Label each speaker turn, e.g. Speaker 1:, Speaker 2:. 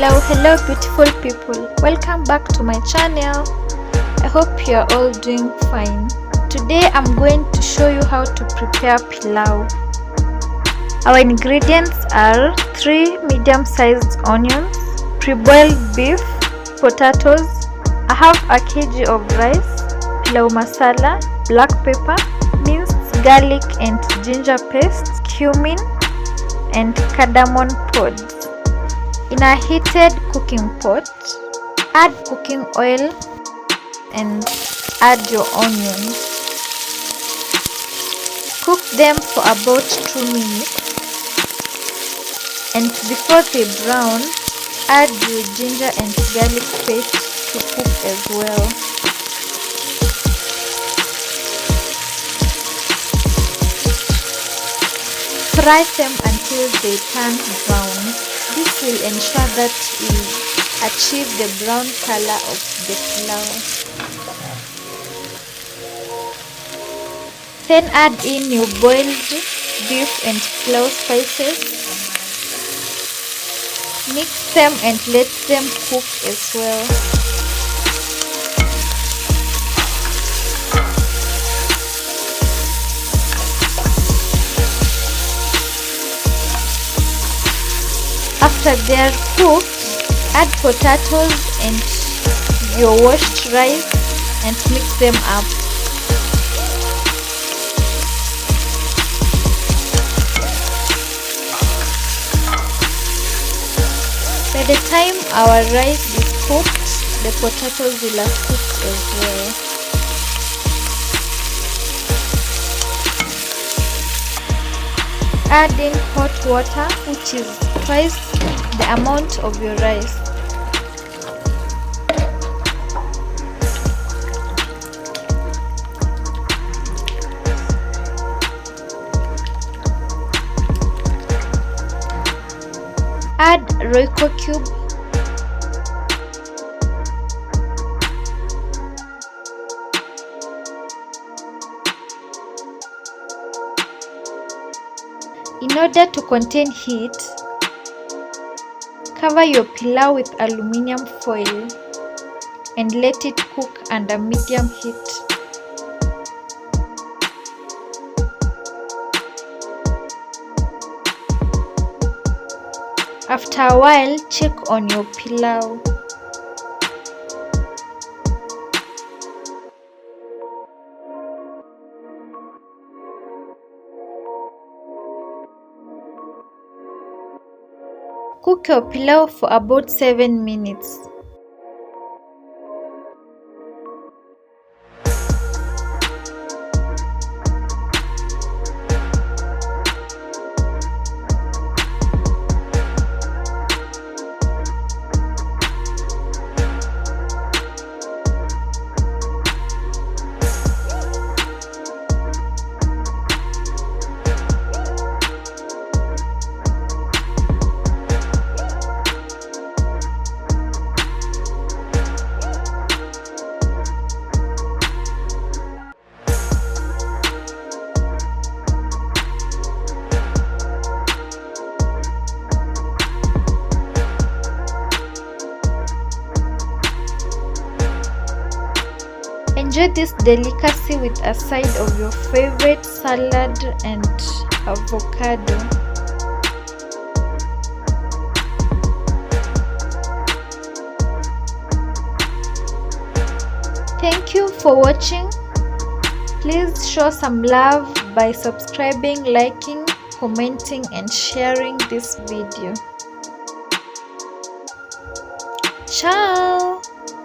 Speaker 1: Hello beautiful people, welcome back to my channel. I hope you are all doing fine. Today I'm going to show you how to prepare pilau. Our ingredients are 3 medium-sized onions, pre-boiled beef, potatoes, I have a kg of rice, pilau masala, black pepper, minced garlic and ginger paste, cumin and cardamom pods. In a heated cooking pot, add cooking oil and add your onions. Cook them for about 2 minutes, and before they brown, add your ginger and garlic paste to cook as well. Fry them until they turn brown. This will ensure that we achieve the brown color of the pilau. Then add in your boiled beef and pilau spices. Mix them and let them cook as well. After they are cooked, add potatoes and your washed rice and mix them up. By the time our rice is cooked, the potatoes will have cooked as well. Add in hot water, which is twice the amount of your rice. Add Royco cube. In order to contain heat, cover your pilau with aluminium foil and let it cook under medium heat. After a while, check on your pilau. Cook your pilau for about 7 minutes. Enjoy this delicacy with a side of your favorite salad and avocado. Thank you for watching. Please show some love by subscribing, liking, commenting and sharing this video. Ciao!